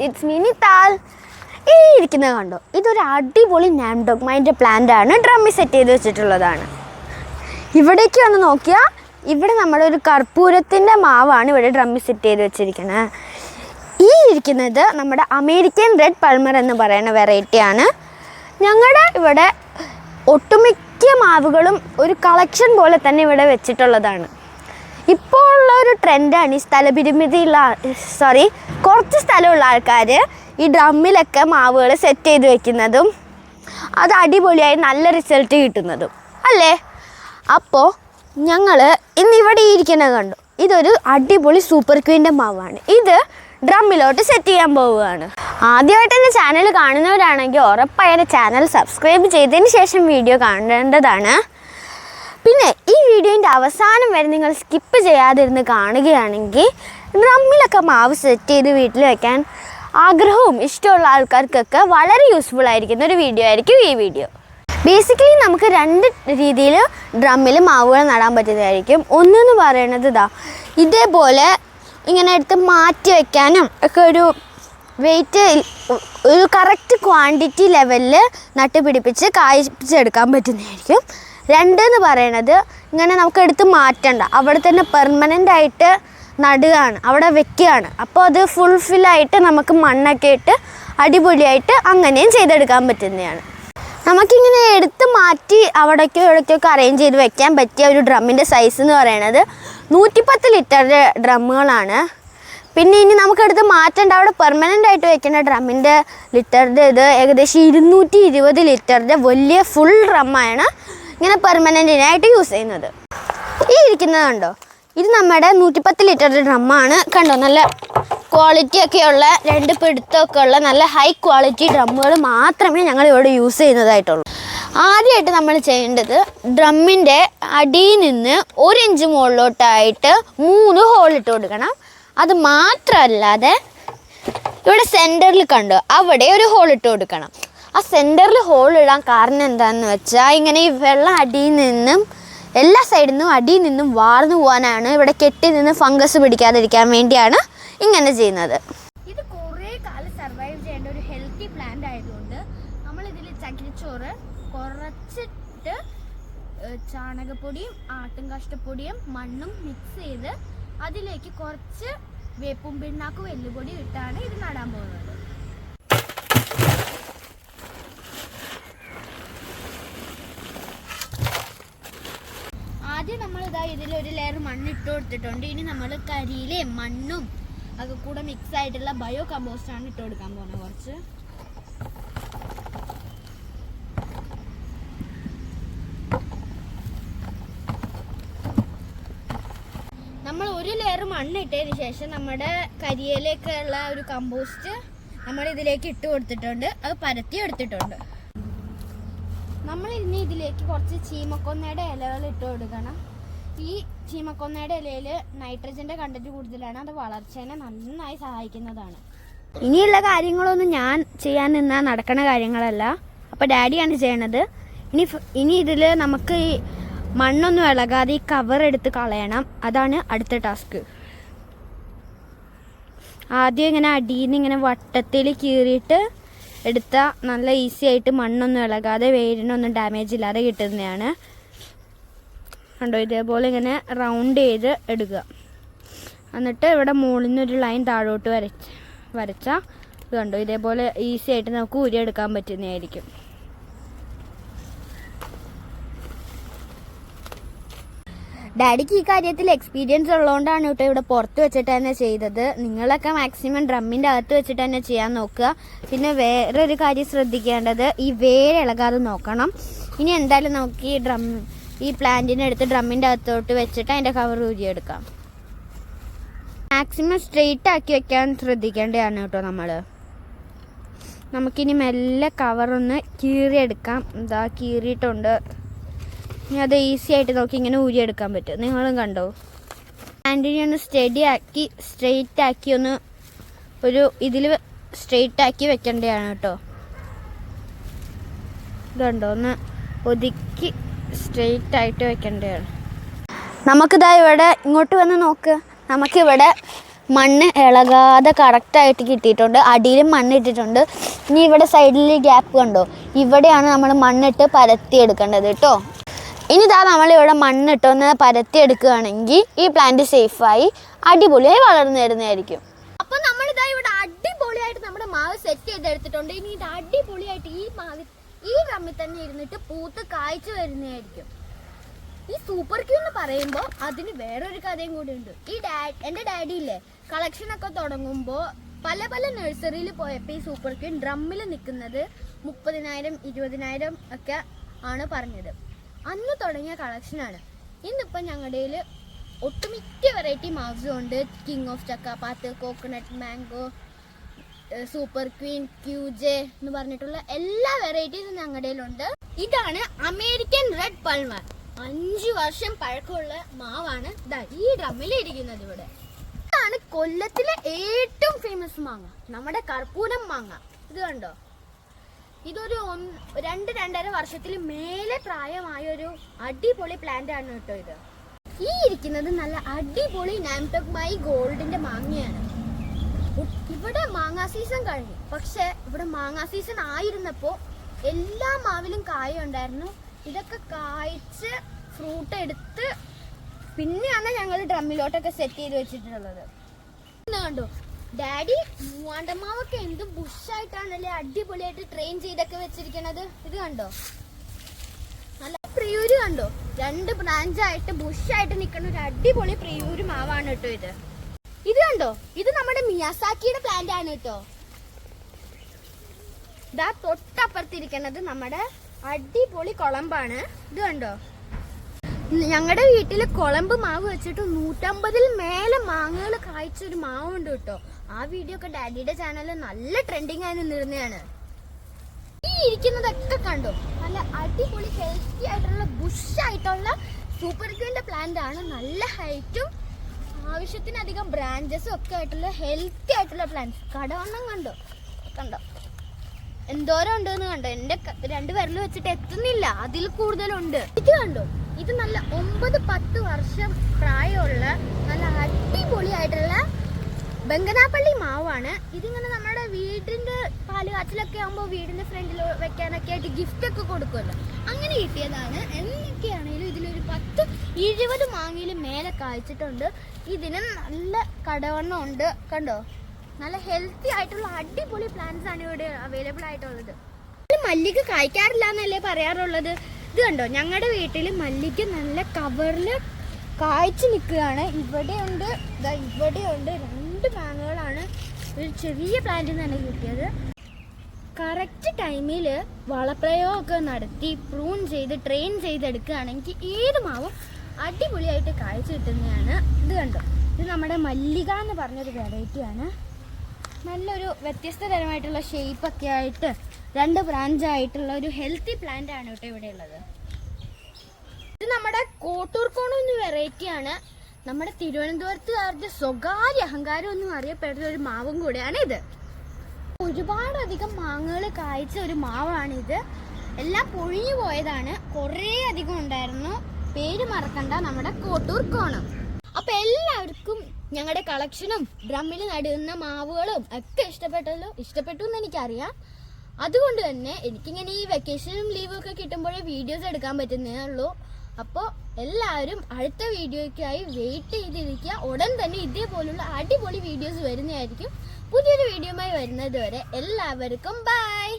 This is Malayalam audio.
It's me നിതാൽ. ഈ ഇരിക്കുന്നത് കണ്ടോ, ഇതൊരു അടിപൊളി നാംഡോഗ്മൈൻ്റെ പ്ലാന്റ് ആണ്. ഡ്രമ്മിൽ സെറ്റ് ചെയ്ത് വെച്ചിട്ടുള്ളതാണ്. ഇവിടേക്ക് വന്ന് നോക്കിയാൽ ഇവിടെ നമ്മുടെ ഒരു കർപ്പൂരത്തിൻ്റെ മാവാണ് ഇവിടെ ഡ്രമ്മിൽ സെറ്റ് ചെയ്ത് വെച്ചിരിക്കുന്നത്. ഈ ഇരിക്കുന്നത് നമ്മുടെ അമേരിക്കൻ റെഡ് പൾമർ എന്ന് പറയുന്ന വെറൈറ്റിയാണ്. ഞങ്ങളുടെ ഇവിടെ ഒട്ടുമിക്ക മാവുകളും ഒരു കളക്ഷൻ പോലെ തന്നെ ഇവിടെ വെച്ചിട്ടുള്ളതാണ്. ഇപ്പോൾ ഉള്ള ഒരു ട്രെൻഡാണ് ഈ കുറച്ച് സ്ഥലമുള്ള ആൾക്കാർ ഈ ഡ്രമ്മിലൊക്കെ മാവുകൾ സെറ്റ് ചെയ്ത് വെക്കുന്നതും അത് അടിപൊളിയായി നല്ല റിസൾട്ട് കിട്ടുന്നതും അല്ലേ. അപ്പോൾ ഞങ്ങൾ ഇന്നിവിടെ ഇരിക്കുന്നത് കണ്ടു. ഇതൊരു അടിപൊളി സൂപ്പർ ക്വീൻ്റെ മാവാണ്. ഇത് ഡ്രമ്മിലോട്ട് സെറ്റ് ചെയ്യാൻ പോവുകയാണ്. ആദ്യമായിട്ട് എൻ്റെ ചാനൽ കാണുന്നവരാണെങ്കിൽ ഉറപ്പായും ചാനൽ സബ്സ്ക്രൈബ് ചെയ്തതിന് ശേഷം വീഡിയോ കാണേണ്ടതാണ്. പിന്നെ ഈ വീഡിയോൻ്റെ അവസാനം വരെ നിങ്ങൾ സ്കിപ്പ് ചെയ്യാതിരുന്ന് കാണുകയാണെങ്കിൽ ഡ്രമ്മിലൊക്കെ മാവ് സെറ്റ് ചെയ്ത് വീട്ടിൽ വയ്ക്കാൻ ആഗ്രഹവും ഇഷ്ടമുള്ള ആൾക്കാർക്കൊക്കെ വളരെ യൂസ്ഫുൾ ആയിരിക്കുന്ന ഒരു വീഡിയോ ആയിരിക്കും ഈ വീഡിയോ. ബേസിക്കലി നമുക്ക് രണ്ട് രീതിയിൽ ഡ്രമ്മിൽ മാവുകൾ നടാൻ പറ്റുന്നതായിരിക്കും. ഒന്നെന്ന് പറയുന്നത് ഇതേപോലെ ഇങ്ങനെ എടുത്ത് മാറ്റി വയ്ക്കാനും ഒക്കെ ഒരു വെയിറ്റ് ഒരു കറക്റ്റ് ക്വാണ്ടിറ്റി ലെവലിൽ നട്ടുപിടിപ്പിച്ച് കായ്പ്പിച്ചെടുക്കാൻ പറ്റുന്നതായിരിക്കും. രണ്ടെന്ന് പറയണത് ഇങ്ങനെ നമുക്ക് എടുത്ത് മാറ്റണ്ട, അവിടെ തന്നെ പെർമനൻ്റ് ആയിട്ട് നടുകയാണ്, അവിടെ വെക്കുകയാണ്. അപ്പോൾ അത് ഫുൾഫില്ലായിട്ട് നമുക്ക് മണ്ണൊക്കെ ഇട്ട് അടിപൊളിയായിട്ട് അങ്ങനെയും ചെയ്തെടുക്കാൻ പറ്റുന്നതാണ്. നമുക്കിങ്ങനെ എടുത്ത് മാറ്റി അവിടേക്കോ ഇവിടേക്കൊക്കെ അറേഞ്ച് ചെയ്ത് വെക്കാൻ പറ്റിയ ഒരു ഡ്രമ്മിൻ്റെ സൈസ് എന്ന് പറയുന്നത് 110 ലിറ്ററിൻ്റെ ഡ്രമ്മുകളാണ്. പിന്നെ ഇനി നമുക്കെടുത്ത് മാറ്റേണ്ട അവിടെ പെർമനൻ്റ് ആയിട്ട് വെക്കുന്ന ഡ്രമ്മിൻ്റെ ലിറ്ററിൻ്റെ ഇത് ഏകദേശം 220 ലിറ്ററിൻ്റെ വലിയ ഫുൾ ഡ്രമ്മാണ് ഇങ്ങനെ പെർമനൻറ്റിനായിട്ട് യൂസ് ചെയ്യുന്നത്. ഈ ഇരിക്കുന്നത് കണ്ടോ, ഇത് നമ്മുടെ 110 ലിറ്ററിൻ്റെ ഡ്രമ്മാണ്. കണ്ടോ, നല്ല ക്വാളിറ്റിയൊക്കെയുള്ള 2 പിടുത്തമൊക്കെ ഉള്ള നല്ല ഹൈ ക്വാളിറ്റി ഡ്രമ്മുകൾ മാത്രമേ ഞങ്ങൾ ഇവിടെ യൂസ് ചെയ്യുന്നതായിട്ടുള്ളൂ. ആദ്യമായിട്ട് നമ്മൾ ചെയ്യേണ്ടത് ഡ്രമ്മിൻ്റെ അടിയിൽ നിന്ന് 1 ഇഞ്ച് മുകളിലോട്ടായിട്ട് 3 ഹോൾ ഇട്ട് കൊടുക്കണം. അത് മാത്രമല്ലാതെ ഇവിടെ സെൻറ്ററിൽ കണ്ടോ അവിടെ ഒരു ഹോൾ ഇട്ട് കൊടുക്കണം. ആ സെൻറ്ററിൽ ഹോൾ ഇടാൻ കാരണം എന്താണെന്ന് വെച്ചാൽ ഇങ്ങനെ ഈ വെള്ളം അടിയിൽ നിന്നും എല്ലാ സൈഡിൽ നിന്നും അടിയിൽ നിന്നും വാർന്നു പോകാനാണ്. ഇവിടെ കെട്ടി നിന്ന് ഫംഗസ് പിടിക്കാതിരിക്കാൻ വേണ്ടിയാണ് ഇങ്ങനെ ചെയ്യുന്നത്. ഇത് കുറേ കാലം സർവൈവ് ചെയ്യേണ്ട ഒരു ഹെൽത്തി പ്ലാന്റ് ആയതുകൊണ്ട് നമ്മളിതിൽ ചകിരിച്ചോറ് കുറച്ചിട്ട് ചാണകപ്പൊടിയും ആട്ടുംകാഷ്ടപ്പൊടിയും മണ്ണും മിക്സ് ചെയ്ത് അതിലേക്ക് കുറച്ച് വേപ്പും പിണ്ണാക്കും എല്ലുപൊടി ഇട്ടാണ് ഇത് നടാൻ പോകുന്നത്. ആദ്യം നമ്മൾ ഇതിലൊരു ലെയർ മണ്ണ് ഇട്ട് കൊടുത്തിട്ടുണ്ട്. ഇനി നമ്മൾ കരിയിലയും മണ്ണും ഒക്കെ കൂടെ മിക്സ് ആയിട്ടുള്ള ബയോ കമ്പോസ്റ്റ് ആണ് ഇട്ട് കൊടുക്കാൻ പോകുന്നത്. കുറച്ച് നമ്മൾ ഒരു ലെയർ മണ്ണ് ഇട്ടതിന് ശേഷം നമ്മുടെ കരിയിലേക്കുള്ള ഒരു കമ്പോസ്റ്റ് നമ്മൾ ഇതിലേക്ക് ഇട്ട് കൊടുത്തിട്ടുണ്ട്. അത് പരത്തി എടുത്തിട്ടുണ്ട്. നമ്മൾ ഇനി ഇതിലേക്ക് കുറച്ച് ചീമക്കൊന്നയുടെ ഇലകൾ ഇട്ട് കൊടുക്കണം. ഈ ചീമക്കൊന്നയുടെ ഇലയിൽ നൈട്രജൻ്റെ കണ്ടന്റ് കൂടുതലാണ്. അത് വളർച്ചേനെ നന്നായി സഹായിക്കുന്നതാണ്. ഇനിയുള്ള കാര്യങ്ങളൊന്നും ഞാൻ ചെയ്യാൻ നിന്നാൽ നടക്കണ കാര്യങ്ങളല്ല. അപ്പോൾ ഡാഡിയാണ് ചെയ്യണത്. ഇനി ഇതിൽ നമുക്ക് ഈ മണ്ണൊന്നും ഇളകാതെ ഈ കവർ എടുത്ത് കളയണം. അതാണ് അടുത്ത ടാസ്ക്. ആദ്യം ഇങ്ങനെ അടിയിൽ നിന്ന് ഇങ്ങനെ വട്ടത്തിൽ കീറിയിട്ട് എടുത്താൽ നല്ല ഈസി ആയിട്ട് മണ്ണൊന്നും ഇളകാതെ വേരിനൊന്നും ഡാമേജ് ഇല്ലാതെ കിട്ടുന്നതാണ്. കണ്ടോ, ഇതേപോലെ ഇങ്ങനെ റൗണ്ട് ചെയ്ത് എടുക്കുക. എന്നിട്ട് ഇവിടെ മുകളിൽ നിന്നൊരു ലൈൻ താഴോട്ട് വരച്ചാൽ ഇത് കണ്ടോ, ഇതേപോലെ ഈസി ആയിട്ട് നമുക്ക് ഊരിയെടുക്കാൻ പറ്റുന്നതായിരിക്കും. ഡാഡിക്ക് ഈ കാര്യത്തിൽ എക്സ്പീരിയൻസ് ഉള്ളതുകൊണ്ടാണ് കേട്ടോ ഇവിടെ പുറത്ത് വെച്ചിട്ട് തന്നെ ചെയ്തത്. നിങ്ങളൊക്കെ മാക്സിമം ഡ്രമ്മിൻ്റെ അകത്ത് വെച്ചിട്ട് തന്നെ ചെയ്യാൻ നോക്കുക. പിന്നെ വേറൊരു കാര്യം ശ്രദ്ധിക്കേണ്ടത് ഈ വേര് ഇളകാതെ നോക്കണം. ഇനി എന്തായാലും നമുക്ക് ഈ പ്ലാന്റിനെ എടുത്ത് ഡ്രമ്മിൻ്റെ അകത്തോട്ട് വെച്ചിട്ട് അതിൻ്റെ കവർ ഊരിയെടുക്കാം. മാക്സിമം സ്ട്രെയിറ്റ് ആക്കി വെക്കാൻ ശ്രദ്ധിക്കേണ്ടതാണ് കേട്ടോ നമ്മൾ. നമുക്കിനി മെല്ലെ കവറൊന്ന് കീറിയെടുക്കാം. ഇതാ കീറിയിട്ടുണ്ട്. ഇനി അത് ഈസി ആയിട്ട് നോക്കി ഇങ്ങനെ ഊരിയെടുക്കാൻ പറ്റും. നിങ്ങളും കണ്ടോ, പ്ലാന്റിനെ ഒന്ന് സ്ട്രെയിറ്റ് ആക്കി ഒന്ന് ഒരു ഇതിൽ സ്ട്രെയിറ്റ് ആക്കി വെക്കേണ്ടതാണ് കേട്ടോ. ഇതുണ്ടോ, ഒന്ന് ഒതുക്കി സ്ട്രെയിറ്റ് ആയിട്ട് വെക്കേണ്ടതാണ്. നമുക്കിതാ ഇവിടെ ഇങ്ങോട്ട് വന്ന് നോക്ക്. നമുക്കിവിടെ മണ്ണ് ഇളകാതെ കറക്റ്റായിട്ട് കിട്ടിയിട്ടുണ്ട്. അടിയിലും മണ്ണ് ഇട്ടിട്ടുണ്ട്. ഇനി ഇവിടെ സൈഡിൽ ഗ്യാപ്പ് കണ്ടോ, ഇവിടെയാണ് നമ്മൾ മണ്ണിട്ട് പരത്തിയെടുക്കേണ്ടത് കേട്ടോ. ഇനി ഇതാ നമ്മളിവിടെ മണ്ണിട്ടൊന്ന് പരത്തിയെടുക്കുകയാണെങ്കിൽ ഈ പ്ലാന്റ് സേഫായി അടിപൊളിയായി വളർന്നു വരുന്നതായിരിക്കും. അപ്പോൾ നമ്മളിതാ ഇവിടെ അടിപൊളിയായിട്ട് നമ്മുടെ മാവ് സെറ്റ് ചെയ്തെടുത്തിട്ടുണ്ട്. ഇനി ഇത് അടിപൊളിയായിട്ട് ഈ ഡ്രമ്മിൽ തന്നെ ഇരുന്നിട്ട് പൂത്ത് കായ്ച്ചു വരുന്നതായിരിക്കും. ഈ സൂപ്പർ ക്യൂ എന്ന് പറയുമ്പോൾ അതിന് വേറൊരു കഥയും കൂടി ഉണ്ട്. എൻ്റെ ഡാഡി ഇല്ലേ കളക്ഷനൊക്കെ തുടങ്ങുമ്പോൾ പല നഴ്സറിയിൽ പോയപ്പോൾ ഈ സൂപ്പർ ക്വീൻ ഡ്രമ്മിൽ നിൽക്കുന്നത് 30,000 20,000 ഒക്കെ ആണ് പറഞ്ഞത്. അന്ന് തുടങ്ങിയ കളക്ഷനാണ്. ഇന്നിപ്പോൾ ഞങ്ങളുടെ കയ്യിൽ ഒട്ടുമിക്ക വെറൈറ്റി മാവ്സും ഉണ്ട്. കിങ് ഓഫ് ചക്കാപ്പാത്ത്, coconut mango, super queen, QJ എന്ന് പറഞ്ഞിട്ടുള്ള എല്ലാ വെറൈറ്റീസും ഞങ്ങളുടെ കയ്യിലുണ്ട്. ഇതാണ് അമേരിക്കൻ റെഡ് പൾമർ. 5 വർഷം പഴക്കമുള്ള മാവാണ് ഈ ഡ്രമ്മിൽ ഇരിക്കുന്നത്. ഇവിടെ ഇതാണ് കൊല്ലത്തിലെ ഏറ്റവും ഫേമസ് മാങ്ങ, നമ്മുടെ കർപ്പൂരം മാങ്ങ. ഇത് കണ്ടോ, ഇതൊരു 2-2.5 വർഷത്തിൽ മേലെ പ്രായമായ ഒരു അടിപൊളി പ്ലാന്റ് ആണ് കേട്ടോ. ഈ ഇരിക്കുന്നത് നല്ല അടിപൊളി നാംടോക്മായി ഗോൾഡിന്റെ മാങ്ങയാണ്. ഇവിടെ മാങ്ങാ സീസൺ കഴിഞ്ഞു. പക്ഷെ ഇവിടെ മാങ്ങാ സീസൺ ആയിരുന്നപ്പോൾ എല്ലാ മാവിലും കായ ഉണ്ടായിരുന്നു. ഇതൊക്കെ കായ്ച്ച് ഫ്രൂട്ട് എടുത്ത് പിന്നെയാണ് ഞങ്ങൾ ഡ്രമ്മിലോട്ടൊക്കെ സെറ്റ് ചെയ്ത് വെച്ചിട്ടുള്ളത്. കണ്ടോ, ഡാഡി മൂവാണ്ടമാവൊക്കെ എന്ത് ബുഷായിട്ടാണല്ലേ അടിപൊളിയായിട്ട് ട്രെയിൻ ചെയ്തൊക്കെ വെച്ചിരിക്കണത്. ഇത് കണ്ടോ, നല്ല പ്രിയൂര് കണ്ടോ, 2 ബ്രാഞ്ചായിട്ട് ബുഷായിട്ട് നിൽക്കുന്ന ഒരു അടിപൊളി പ്രിയൂര് മാവാണ് കേട്ടോ. ഇത് കണ്ടോ, ഇത് നമ്മുടെ മിയാസാക്കിയുടെ പ്ലാന്റ് ആണ് കേട്ടോ. ഇതാ തൊട്ടപ്പുറത്തിരിക്കുന്നത് നമ്മുടെ അടിപൊളി കുളമ്പാണ്. ഇത് കണ്ടോ, ഞങ്ങളുടെ വീട്ടിൽ കുളമ്പ് മാവ് വെച്ചിട്ട് 150-ൽ മേലെ മാങ്ങകൾ കായ്ച്ചൊരു മാവുണ്ട് കേട്ടോ. ആ വീഡിയോ ഒക്കെ ഡാഡിയുടെ ചാനലിൽ നല്ല ട്രെൻഡിങ് ആയി നിന്നിരുന്നതാണ്. ഈ ഇരിക്കുന്നതൊക്കെ കണ്ടോ, നല്ല അടിപൊളി ഹെൽത്തി ആയിട്ടുള്ള ബുഷായിട്ടുള്ള സൂപ്പർ ക്വീൻ്റെ പ്ലാന്റ് ആണ്. നല്ല ഹൈറ്റും ആവശ്യത്തിനധികം ബ്രാഞ്ചസും ഒക്കെ ആയിട്ടുള്ള ഹെൽത്തി ആയിട്ടുള്ള പ്ലാന്റ്സ്. കടവണ്ണം കണ്ടോ എന്തോരം ഉണ്ടെന്ന് കണ്ടോ. എൻ്റെ 2 വിരൽ വെച്ചിട്ട് എത്തുന്നില്ല, അതിൽ കൂടുതലുണ്ട്. ഇത് കണ്ടോ, ഇത് നല്ല 9-10 വർഷം പ്രായമുള്ള നല്ല അടിപൊളിയായിട്ടുള്ള ബംഗനാപ്പള്ളി മാവാണ്. ഇതിങ്ങനെ നമ്മുടെ വീടിൻ്റെ പാലുകാച്ചിലൊക്കെ ആകുമ്പോൾ വീടിൻ്റെ ഫ്രണ്ടിൽ വെക്കാനൊക്കെ ആയിട്ട് ഗിഫ്റ്റ് ഒക്കെ കൊടുക്കുമല്ലോ, അങ്ങനെ കിട്ടിയതാണ്. എന്നൊക്കെയാണെങ്കിലും ഇതിലൊരു 10-20 മാങ്ങയിൽ മേലെ കായ്ച്ചിട്ടുണ്ട്. ഇതിന് നല്ല കടവണ്ണം ഉണ്ട് കണ്ടോ. നല്ല ഹെൽത്തി ആയിട്ടുള്ള അടിപൊളി പ്ലാന്റ്സ് ആണ് ഇവിടെ അവൈലബിൾ ആയിട്ടുള്ളത്. മല്ലിക കായ്ക്കാറില്ല എന്നല്ലേ പറയാറുള്ളത്. ഇത് കണ്ടോ, ഞങ്ങളുടെ വീട്ടിൽ മല്ലിക നല്ല കവറിൽ കായ്ച്ചു നിൽക്കുകയാണ്. ഇവിടെയുണ്ട്, ഇവിടെയുണ്ട്. 2 മാങ്ങകളാണ് ഒരു ചെറിയ പ്ലാന്റിൽ നിന്ന് തന്നെ കിട്ടിയത്. കറക്റ്റ് ടൈമിൽ വളപ്രയോഗമൊക്കെ നടത്തി പ്രൂൺ ചെയ്ത് ട്രെയിൻ ചെയ്തെടുക്കുകയാണെങ്കിൽ ഏത് മാവും അടിപൊളിയായിട്ട് കായ്ച്ചു കിട്ടുന്നതാണ്. ഇത് കണ്ടോ, ഇത് നമ്മുടെ മല്ലിക എന്ന് പറഞ്ഞൊരു വെറൈറ്റിയാണ്. നല്ലൊരു വ്യത്യസ്ത തരമായിട്ടുള്ള ഷേപ്പൊക്കെ ആയിട്ട് 2 ബ്രാഞ്ചായിട്ടുള്ള ഒരു ഹെൽത്തി പ്ലാന്റ് ആണ് കേട്ടോ ഇവിടെ ഉള്ളത്. ഇത് നമ്മുടെ കോട്ടൂർക്കോണം എന്ന വെറൈറ്റിയാണ്. നമ്മുടെ തിരുവനന്തപുരത്തുകാരുടെ സ്വകാര്യ അഹങ്കാരം ഒന്നും അറിയപ്പെടുന്ന ഒരു മാവും കൂടെയാണ് ഇത്. ഒരുപാടധികം മാങ്ങകൾ കായ്ച്ച ഒരു മാവാണിത്. എല്ലാം പൊഴിഞ്ഞു പോയതാണ്, കുറേ അധികം ഉണ്ടായിരുന്നു. പേര് മറക്കണ്ട, നമ്മുടെ കോട്ടൂർക്കോണം. അപ്പം എല്ലാവർക്കും ഞങ്ങളുടെ കളക്ഷനും ഡ്രമ്മിൽ നടുന്ന മാവുകളും ഒക്കെ ഇഷ്ടപ്പെട്ടു എന്ന് എനിക്കറിയാം. അതുകൊണ്ട് തന്നെ എനിക്കിങ്ങനെ ഈ വെക്കേഷനും ലീവും ഒക്കെ കിട്ടുമ്പോഴേ വീഡിയോസ് എടുക്കാൻ പറ്റുന്നേ ഉള്ളൂ. അപ്പോൾ എല്ലാവരും അടുത്ത വീഡിയോയ്ക്കായി വെയിറ്റ് ചെയ്തിരിക്കുക. ഉടൻ തന്നെ ഇതേപോലുള്ള അടിപൊളി വീഡിയോസ് വരുന്നതായിരിക്കും. പുതിയൊരു വീഡിയോയുമായി വരുന്നത് വരെ എല്ലാവർക്കും ബൈ.